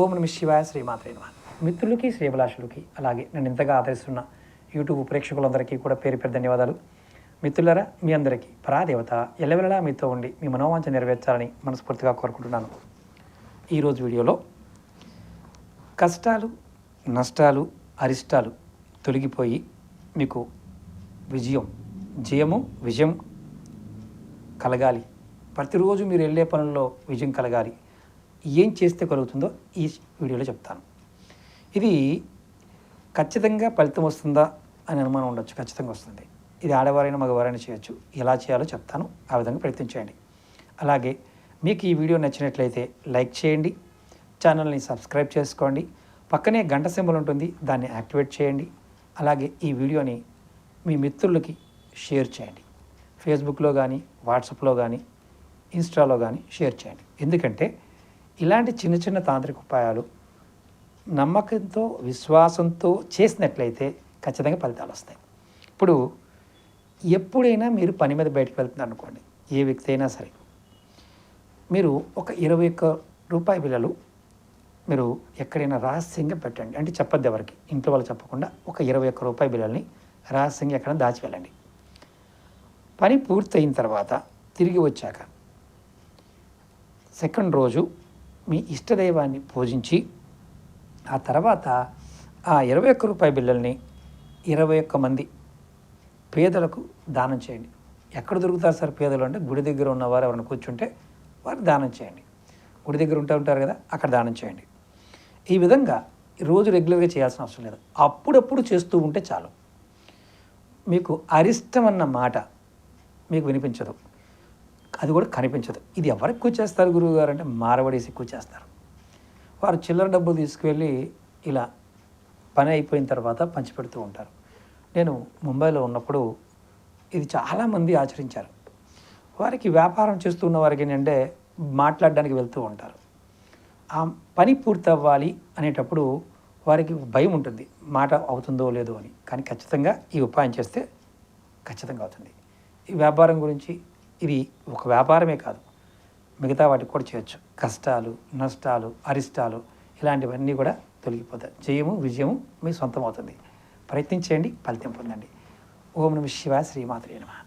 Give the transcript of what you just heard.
ఓం నమః శివాయ శ్రీమాత్రే నమః. మిత్రులకి శ్రేభిలాషులకి అలాగే నన్ను ఇంతగా ఆదరిస్తున్న యూట్యూబ్ ప్రేక్షకులందరికీ కూడా పేరు పేరు ధన్యవాదాలు. మిత్రులారా, మీ అందరికీ పరాదేవత ఎల్లవెల్లలా మీతో ఉండి మీ మనోవాంఛ నెరవేర్చాలని మనస్ఫూర్తిగా కోరుకుంటున్నాను. ఈరోజు వీడియోలో కష్టాలు, నష్టాలు, అరిష్టాలు తొలగిపోయి మీకు జయము విజయం కలగాలి. ప్రతిరోజు మీరు వెళ్ళే పనుల్లో విజయం కలగాలి. ఏం చేస్తే కలుగుతుందో ఈ వీడియోలో చెప్తాను. ఇది ఖచ్చితంగా ఫలితం వస్తుందా అని అనుమానం ఉండొచ్చు. ఖచ్చితంగా వస్తుంది. ఇది ఆడవారైనా మగవారైనా చేయొచ్చు. ఎలా చేయాలో చెప్తాను. ఆ విధంగా ప్రయత్నించండి. అలాగే మీకు ఈ వీడియో నచ్చినట్లయితే లైక్ చేయండి, ఛానల్ని సబ్స్క్రైబ్ చేసుకోండి, పక్కనే గంట సింబల్ ఉంటుంది, దాన్ని యాక్టివేట్ చేయండి. అలాగే ఈ వీడియోని మీ మిత్రులకి షేర్ చేయండి. ఫేస్బుక్లో కానీ, వాట్సాప్లో కానీ, ఇన్స్టాలో కానీ షేర్ చేయండి. ఎందుకంటే ఇలాంటి చిన్న చిన్న తాంత్రిక ఉపాయాలు నమ్మకంతో, విశ్వాసంతో చేసినట్లయితే ఖచ్చితంగా ఫలితాలు వస్తాయి. ఇప్పుడు ఎప్పుడైనా మీరు పని మీద బయటకు వెళ్తున్నారు అనుకోండి, ఏ వ్యక్తి అయినా సరే, మీరు ఒక 21 రూపాయి బిళ్ళలు మీరు ఎక్కడైనా రహస్యంగా పెట్టండి. అంటే చెప్పద్దు ఎవరికి, ఇంట్లో వాళ్ళు చెప్పకుండా ఒక 21 రూపాయి బిళ్ళల్ని రహస్యంగా ఎక్కడ దాచి వెళ్ళండి. పని పూర్తయిన తర్వాత తిరిగి వచ్చాక సెకండ్ రోజు మీ ఇష్టదైవాన్ని పూజించి ఆ తర్వాత ఆ 21 రూపాయి బిళ్ళల్ని 21 మంది పేదలకు దానం చేయండి. ఎక్కడ దొరుకుతారు సార్ పేదలు అంటే, గుడి దగ్గర ఉన్నవారు ఎవరైనా కూర్చుంటే వారు దానం చేయండి. గుడి దగ్గర ఉంటారు కదా, అక్కడ దానం చేయండి. ఈ విధంగా రోజు రెగ్యులర్గా చేయాల్సిన అవసరం లేదు. అప్పుడప్పుడు చేస్తూ ఉంటే చాలు. మీకు అరిష్టం అన్న మాట మీకు వినిపించదు, అది కూడా కనిపించదు. ఇది ఎవరు ఎక్కువ చేస్తారు గురువు గారు అంటే, మారవడేసి ఎక్కువ చేస్తారు. వారు చిల్లర డబ్బులు తీసుకువెళ్ళి ఇలా పని అయిపోయిన తర్వాత పంచిపెడుతూ ఉంటారు. నేను ముంబైలో ఉన్నప్పుడు ఇది చాలామంది ఆచరించారు. వారికి వ్యాపారం చేస్తున్న వారికి ఏంటంటే మాట్లాడడానికి వెళ్తూ ఉంటారు. ఆ పని పూర్తి అవ్వాలి అనేటప్పుడు వారికి భయం ఉంటుంది, మాట అవుతుందో లేదో అని. కానీ ఖచ్చితంగా ఈ ఉపాయం చేస్తే ఖచ్చితంగా అవుతుంది. ఈ వ్యాపారం గురించి ఇది ఒక వ్యాపారమే కాదు, మిగతా వాటికి కూడా చేయొచ్చు. కష్టాలు, నష్టాలు, అరిష్టాలు ఇలాంటివన్నీ కూడా తొలగిపోతాయి. జయము విజయము మీ సొంతం అవుతుంది. ప్రయత్నించండి, ఫలితం పొందండి. ఓం నమః శివాయ శ్రీమాత్రే నమః.